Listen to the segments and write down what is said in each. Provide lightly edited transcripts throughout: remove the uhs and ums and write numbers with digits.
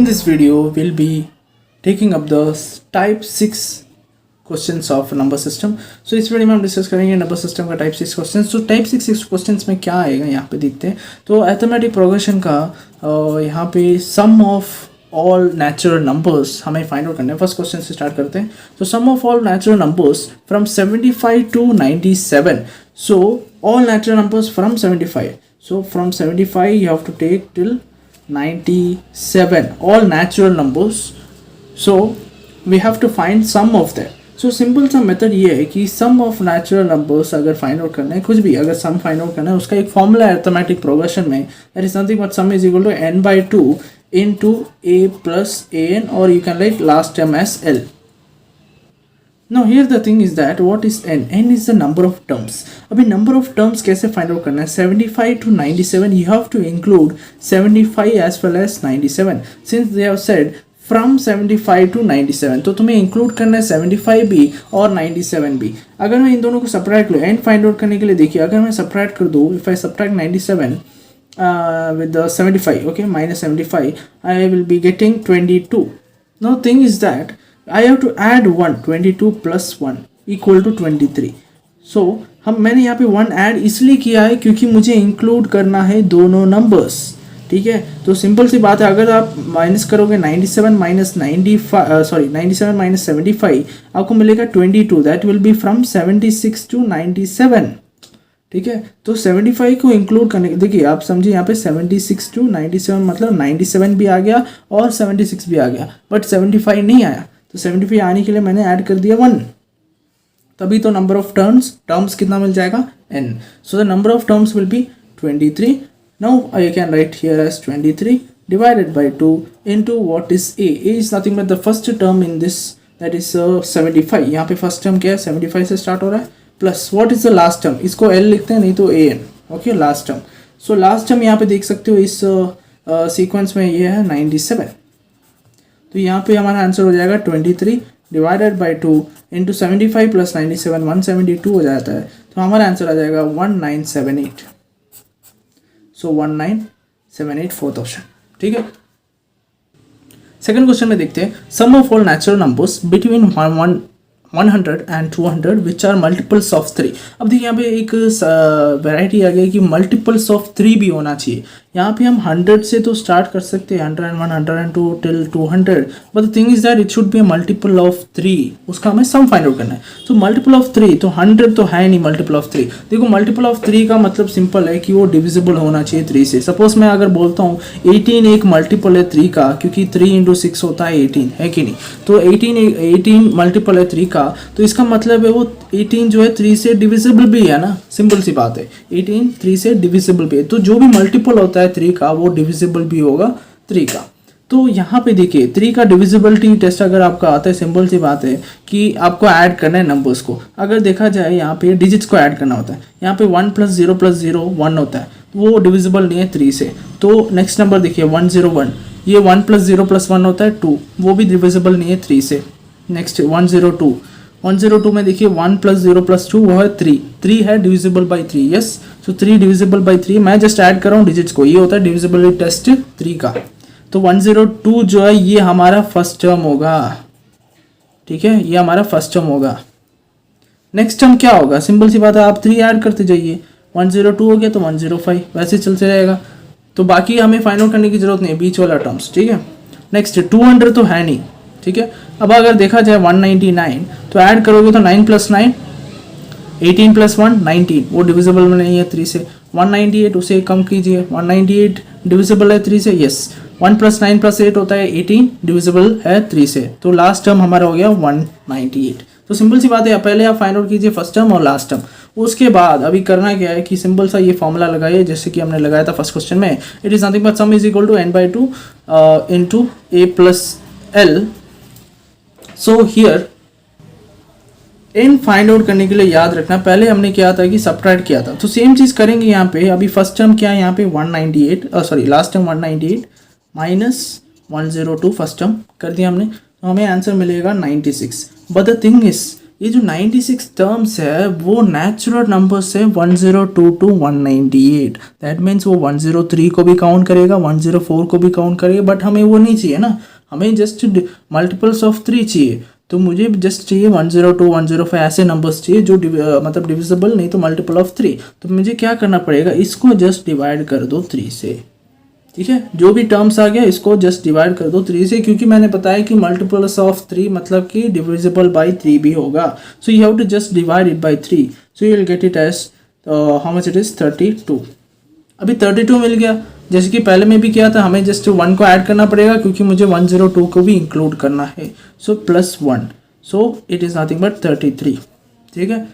In this video, we'll be taking up the type 6 questions of number system. So इस video में हम discuss करेंगे number system का type 6 questions. तो type 6 questions में क्या आएगा यहाँ पे देखते हैं. तो अरिथमेटिक प्रोग्रेशन का यहाँ पे sum of all natural numbers हमें फाइंड आउट करना है. फर्स्ट क्वेश्चन से स्टार्ट करते हैं. तो sum of all natural numbers from 75 to 97. So all natural numbers from 75. So from 75 you have to take till 97, all natural numbers. So we have to find sum of them. So simple सा method ये है कि सम of natural numbers अगर find out करना है, कुछ भी अगर सम फाइंड आउट करना है, उसका एक फॉर्मूला है अरिथमेटिक प्रोग्रेशन में, that is something but sum is equal to n/2 into a plus an, or you can write last term as l. Now here the thing is that what is n? N is the number of terms. अभी number of terms कैसे find out करना है? 75 to 97 you have to include 75 as well as 97. Since they have said from 75 to 97, तो तुम्हें include करना है 75 भी और 97 भी. अगर मैं इन दोनों को subtract लूँ n find out करने के लिए, देखिए अगर मैं subtract कर दूँ, if I subtract 97 with the 75, okay, minus 75, I will be getting 22. Now thing is that I have to add 1, 22 plus 1 equal to 23. So मैंने यहाँ पे 1 ऐड इसलिए किया है क्योंकि मुझे इंक्लूड करना है दोनों नंबर्स. ठीक है, तो सिंपल सी बात है. अगर आप माइनस करोगे 97 माइनस 97 माइनस 75, आपको मिलेगा 22. That will be from 76 to 97. ठीक है, तो 75 को इंक्लूड करने, देखिए आप समझिए यहाँ पे 76 to 97 मतलब 97 भी आ गया और 76 भी आ गया, बट 75 नहीं आया. तो 75 आने के लिए मैंने ऐड कर दिया 1, तभी तो नंबर ऑफ टर्म्स कितना मिल जाएगा? n. So the number of terms will be 23. Now I can write here as 23 divided by 2 into what is a. a is nothing but the first term in this, that is 75. यहाँ पे first term क्या है? 75 से start हो रहा है, plus what is the last term, इसको l लिखते हैं, नहीं तो an. Okay, last term. So last term यहाँ पे देख सकते हो इस सीक्वेंस में ये है 97. तो यहाँ पे हमारा आंसर हो जाएगा 23 डिवाइडेड बाई 2 इंटू 75 प्लस 97, 172 हो जाता है. तो हमारा आंसर आ जाएगा 1978. So 1978 fourth option. ठीक है, सेकंड क्वेश्चन में देखते हैं. Sum of all natural numbers between 100 and 200 which are multiples of 3. अब देखिए यहाँ पे एक वैरायटी आ गई कि मल्टीपल्स ऑफ 3 भी होना चाहिए. यहाँ पे हम 100 से तो स्टार्ट कर सकते हैं, 101, 102 till 200, but the thing is that it should be multiple of 3. उसका हमें सम फाइंड आउट करना है. तो मल्टीपल ऑफ 3, तो 100 तो है नहीं मल्टीपल ऑफ 3. देखो मल्टीपल ऑफ 3 का मतलब सिंपल है कि वो डिविजिबल होना चाहिए 3 से. सपोज मैं अगर बोलता हूँ 18 एक मल्टीपल है 3 का, क्योंकि 3 इंटू 6 होता है 18, है कि नहीं. तो 18 मल्टीपल है 3 का, तो इसका मतलब है वो 18 जो है 3 से डिविजिबल भी है ना. सिंपल सी बात है, 18 3 से डिविजिबल भी है. तो जो भी मल्टीपल होता है 3 का, वो डिविजिबल भी होगा 3 का. तो यहाँ पे देखिए 3 का डिविजिबिलिटी टेस्ट अगर आपका आता है, सिंपल सी बात है कि आपको ऐड करना है नंबर्स को. अगर देखा जाए यहाँ पे डिजिट्स को ऐड करना होता है. यहाँ पे 1 + 0 + 0 1 होता है, वो डिविजिबल नहीं है 3 से. तो नेक्स्ट नंबर देखिए 101, ये 1 + 0 + 1 होता है 2, वो भी डिविजिबल नहीं है 3 से. नेक्स्ट 102 में देखिए 1 + 0 + 2 वो है 3 है divisible by 3. Yes, so 3 divisible by 3. मैं जस्ट ऐड कर रहा हूँ डिजिट्स को, ये होता है डिविजिबिलिटी टेस्ट 3 का. तो 102 जो है ये हमारा फर्स्ट टर्म होगा. ठीक है, ये हमारा फर्स्ट टर्म होगा. नेक्स्ट टर्म क्या होगा? सिंपल सी बात है, आप 3 ऐड करते जाइए. 102 हो गया तो 105, वैसे चलते रहेगा. तो बाकी हमें फाइंड आउट करने की जरूरत नहीं है, बीच वाला टर्म्स. ठीक है, नेक्स्ट 200 तो है नहीं. ठीक है, अब अगर देखा जाए 199, तो ऐड करोगे तो 9 + 9 18 + 1 19, वो डिविजिबल में नहीं है 3 से. 198 उसे कम कीजिए, 198 डिविजिबल है 3 से. यस, 1 + 9 + 8 होता है 18, डिविजिबल है 3 से. तो लास्ट टर्म हमारा हो गया 198. तो सिंपल सी बात है, पहले आप फाइंड आउट कीजिए फर्स्ट टर्म और लास्ट टर्म. उसके बाद अभी करना क्या है कि सिंपल सा ये फॉर्मूला लगाइए जैसे कि हमने लगाया था फर्स्ट क्वेश्चन में. It is nothing but sum is equal to n/2 into a + l. So here n find out करने के लिए याद रखना, पहले हमने किया था कि सबट्रैक्ट किया था, तो सेम चीज़ करेंगे यहाँ पे. अभी फर्स्ट टर्म क्या है यहाँ पे 198, last term 198 minus 102 first term कर दिया हमने, तो हमें आंसर मिलेगा 96. बट द थिंग इज ये जो 96 टर्म्स है वो नेचुरल नंबर से 102 to 198, दैट मीन्स वो 103 को भी काउंट करेगा, 104 को भी काउंट करेगा, बट हमें वो नहीं चाहिए ना, हमें जस्ट मल्टीपल्स ऑफ 3 चाहिए। तो मुझे जस्ट चाहिए 102 105 ऐसे नंबर्स चाहिए जो मतलब डिविजिबल नहीं तो मल्टीपल ऑफ 3। तो मुझे क्या करना पड़ेगा, इसको जस्ट डिवाइड कर दो 3 से, ठीक है। जो भी टर्म्स आ गया इसको जस्ट डिवाइड कर दो 3 से, क्योंकि मैंने बताया कि मल्टीपल्स ऑफ 3 मतलब कि डिविजिबल बाई 3 भी होगा। So you have to just divide it by 3, so you will get it as how much it is 32। अभी 32 मिल गया, जैसे कि पहले में भी किया था, हमें जस्ट 1 को ऐड करना पड़ेगा क्योंकि मुझे 102 को भी इंक्लूड करना है। सो +1, so it is nothing but 33, ठीक है।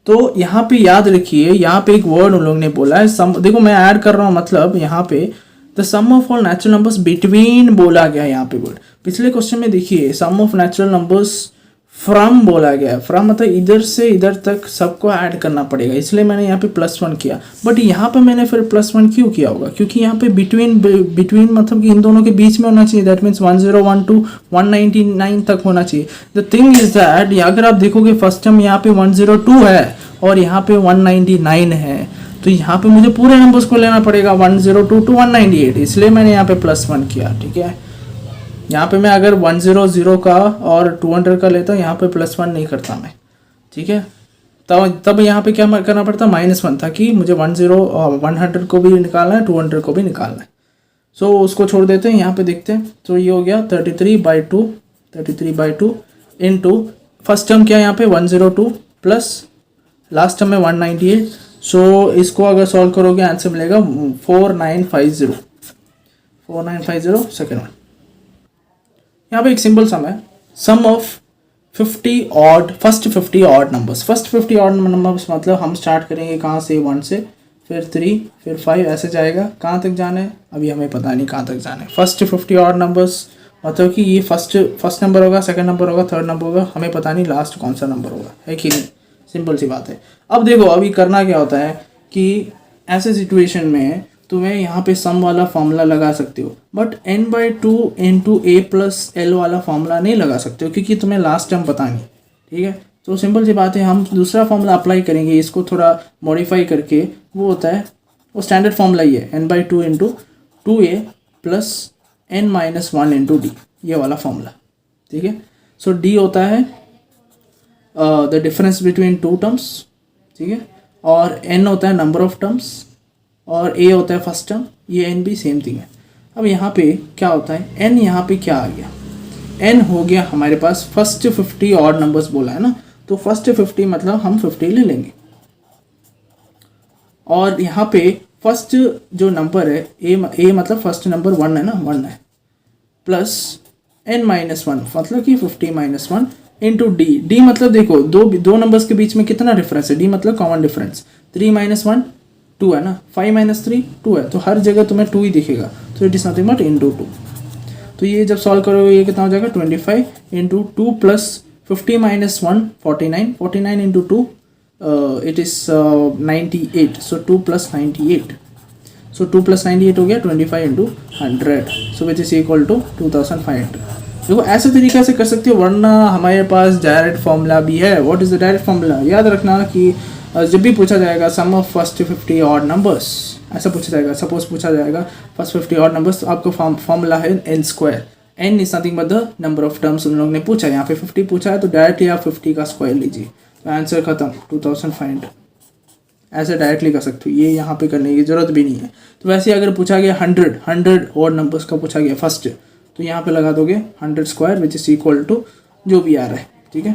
तो यहाँ पे याद रखिए, यहाँ पे एक वर्ड उन लोगों ने बोला है सम, देखो मैं ऐड कर रहा हूँ, मतलब यहाँ पे the sum of all natural numbers between बोला गया है यहाँ पे वर्ड। पिछले क्वेश्चन में देखिए sum of natural numbers from बोला गया है, फ्रॉम मतलब इधर से इधर तक सबको ऐड करना पड़ेगा, इसलिए मैंने यहाँ पे +1 किया। बट यहाँ पे मैंने फिर +1 क्यों किया होगा, क्योंकि यहाँ पे बिटवीन मतलब कि इन दोनों के बीच में होना चाहिए, दैट मीन्स 1012 to 199 तक होना चाहिए। द थिंग इज दैट अगर आप देखोगे फर्स्ट टाइम यहाँ पे 102 है और यहाँ पे 199 है, तो यहाँ पे मुझे पूरे नंबर्स को लेना पड़ेगा 102 to 198, इसलिए मैंने यहाँ पे +1 किया, ठीक है। यहाँ पे मैं अगर 100 का और 200 का लेता हूँ, यहाँ पे +1 नहीं करता मैं, ठीक है। तब यहाँ पे क्या करना पड़ता, -1 था कि मुझे 100 को भी निकालना है, 200 को भी निकालना है। सो उसको छोड़ देते हैं, यहाँ पे देखते हैं। तो ये हो गया 33/2 इंटू फर्स्ट टर्म क्या है यहाँ पे 102 प्लस लास्ट टर्म में 198। सो इसको अगर सॉल्व करोगे आंसर मिलेगा 4950 सेकेंड वन। यहाँ पे एक सिंपल सम है, sum of 50 odd first 50 odd numbers. First 50 odd numbers मतलब हम स्टार्ट करेंगे कहाँ से, 1 से, फिर 3, फिर 5 ऐसे जाएगा। कहाँ तक जाना है अभी हमें पता नहीं कहाँ तक जाना है। फर्स्ट 50 ऑड नंबर्स मतलब कि ये फर्स्ट नंबर होगा, सेकंड नंबर होगा, थर्ड नंबर होगा, हमें पता नहीं लास्ट कौन सा नंबर होगा, है कि नहीं। सिंपल सी बात है। अब देखो अभी करना क्या होता है कि ऐसे सिचुएशन में तुम्हें यहाँ पे सम वाला फॉर्मूला लगा सकते हो, but n/2 into a plus L वाला फॉर्मूला नहीं लगा सकते हो क्योंकि तुम्हें लास्ट टाइम पता नहीं, ठीक है। तो सिंपल सी बात है, हम दूसरा फॉर्मूला अप्लाई करेंगे, इसको थोड़ा मॉडिफाई करके। वो होता है, वो स्टैंडर्ड फॉर्मूला ही है, n/2 into 2a plus n-1 into d, ये वाला फॉर्मूला, ठीक है। सो d होता है the difference between two terms, ठीक है, और n होता है नंबर ऑफ टर्म्स, और a होता है फर्स्ट टर्म, ये n भी सेम थिंग है। अब यहाँ पे क्या होता है, n यहाँ पे क्या आ गया, n हो गया हमारे पास फर्स्ट 50 ऑड नंबर्स बोला है ना, तो फर्स्ट 50 मतलब हम 50 ले लेंगे। और यहाँ पे फर्स्ट जो नंबर है a मतलब फर्स्ट नंबर 1 है ना, 1 है, प्लस n-1 मतलब कि 50-1 इंटू d मतलब देखो दो नंबर्स के बीच में कितना डिफरेंस है, d मतलब कॉमन डिफरेंस, 3-1 2 है ना, 5-3 2 है, तो हर जगह तुम्हें 2 ही दिखेगा, तो it is nothing but into 2। तो ये जब सॉल्व करोगे ये कितना हो जाएगा 25 into 2 plus 50-1 49 into 2 it is 98, so 2 plus 98, so 2 plus 98 हो गया 25 into 100, so which is equal to 2500। देखो ऐसे तरीक़े से कर सकते हो, वरना हमारे पास डायरेक्ट फॉर्मूला भी है। What is the direct formula, याद रखना कि जब भी पूछा जाएगा सम ऑफ फर्स्ट 50 ऑड नंबर्स, ऐसा पूछा जाएगा, सपोज पूछा जाएगा फर्स्ट 50 ऑड नंबर्स, तो आपको फॉर्मूला है n²। n is nothing but the number of terms उन लोगों ने पूछा, यहाँ पे 50 पूछा है तो डायरेक्टली आप 50 का स्क्वायर लीजिए, तो आंसर खत्म 2500। ऐसे डायरेक्टली कर सकते हो, ये यहाँ पे करने की ज़रूरत भी नहीं है। तो वैसे अगर पूछा गया 100 ऑड नंबर्स का पूछा गया फर्स्ट, तो यहाँ पे लगा दोगे 100 square which is equal to जो भी आ रहा है, ठीक है,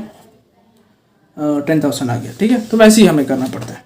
10,000 आ गया, ठीक है। तो वैसे ही हमें करना पड़ता है।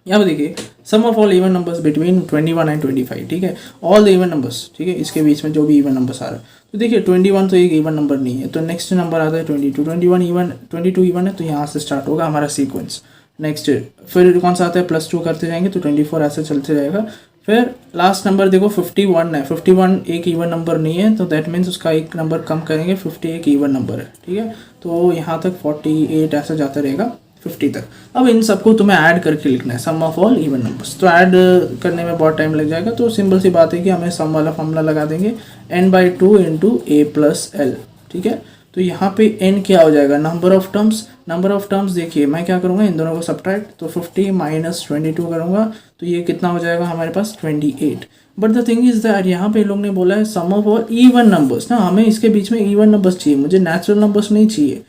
यहाँ पे देखिए sum of all even numbers between 21 and 25, ठीक है, ऑल द इवन नंबर्स, ठीक है, इसके बीच में जो भी इवन नंबर्स आ रहा है। तो देखिए 21 तो एक इवन नंबर नहीं है, तो नेक्स्ट नंबर आता है 22, 21 इवन, 22 इवन है, तो यहाँ से स्टार्ट होगा हमारा सीक्वेंस। नेक्स्ट फिर कौन सा आता है, +2 करते जाएंगे तो 24 ऐसे चलते जाएगा। फिर लास्ट नंबर देखो 51 है, 51 एक इवन नंबर नहीं है, तो दैट मीन्स उसका एक नंबर कम करेंगे, 50 एक इवन नंबर है, ठीक है। तो यहाँ तक 48 ऐसा जाता रहेगा 50 तक। अब इन सबको तुम्हें ऐड करके लिखना है, sum of all even numbers. तो ऐड करने में बहुत टाइम लग जाएगा, तो सिंपल सी बात है कि हमें सम वाला फॉर्मूला लगा देंगे n/2 into a plus L, ठीक है, तो यहाँ पे n क्या हो जाएगा, नंबर ऑफ टर्म्स। देखिए मैं क्या करूँगा, इन दोनों को सब्ट्रैक्ट, तो 50 माइनस 22 करूँगा तो ये कितना हो जाएगा हमारे पास 28। But the thing is that यहाँ पे लोग ने बोला है सम ऑफ और इवन नंबर्स ना, हमें इसके बीच में इवन नंबर्स चाहिए, मुझे नेचुरल नंबर्स नहीं चाहिए,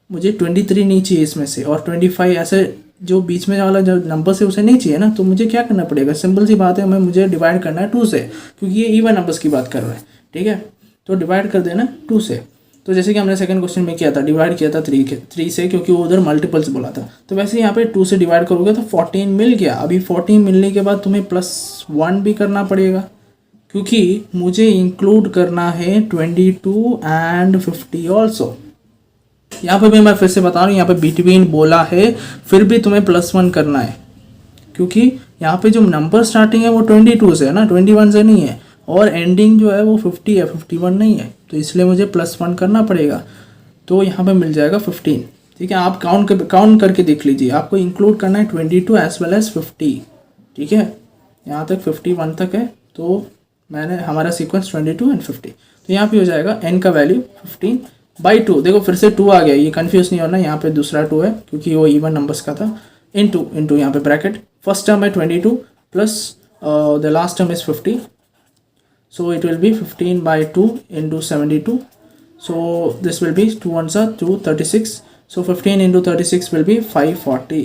मुझे 23 नहीं चाहिए इसमें से, और 25 ऐसे जो बीच में वाला जो नंबर है उसे नहीं चाहिए ना। तो मुझे क्या करना पड़ेगा, सिंपल सी बात है, मुझे डिवाइड करना है 2 से, क्योंकि ये इवन नंबर्स की बात कर रहा है, ठीक है। तो डिवाइड कर देना 2 से। तो जैसे कि हमने सेकंड क्वेश्चन में किया था, डिवाइड किया था 3 से, क्योंकि वो उधर मल्टीपल्स बोला था। तो वैसे यहाँ पे 2 से डिवाइड करोगे तो 14 मिल गया। अभी 14 मिलने के बाद तुम्हें +1 भी करना पड़ेगा, क्योंकि मुझे इंक्लूड करना है 22 एंड 50 ऑल्सो। यहाँ पे भी मैं फिर से बता रहा हूँ, यहाँ पे बिटवीन बोला है, फिर भी तुम्हें +1 करना है, क्योंकि यहाँ पे जो नंबर स्टार्टिंग है वो 22 से है ना, 21 से नहीं है, और एंडिंग जो है वो 50 है, 51 नहीं है, तो इसलिए मुझे +1 करना पड़ेगा। तो यहाँ पे मिल जाएगा 15, ठीक है। आप काउंट करके देख लीजिए, आपको इंक्लूड करना है 22 एज वेल एज 50, ठीक है। यहाँ तक 51 तक है, तो मैंने हमारा सीक्वेंस 22 एंड 50, तो यहाँ पे हो जाएगा n का वैल्यू 15/2। देखो फिर से 2 आ गया, ये कंफ्यूज नहीं होना, यहाँ पे दूसरा 2 है क्योंकि वो इवन नंबर्स का था। इंटू यहाँ पे ब्रैकेट, फर्स्ट टर्म है 22 plus the last term is 50, so it will be 15/2 into 72, so this will be 2 ones are 2, 36, so 15 into 36 will be 540.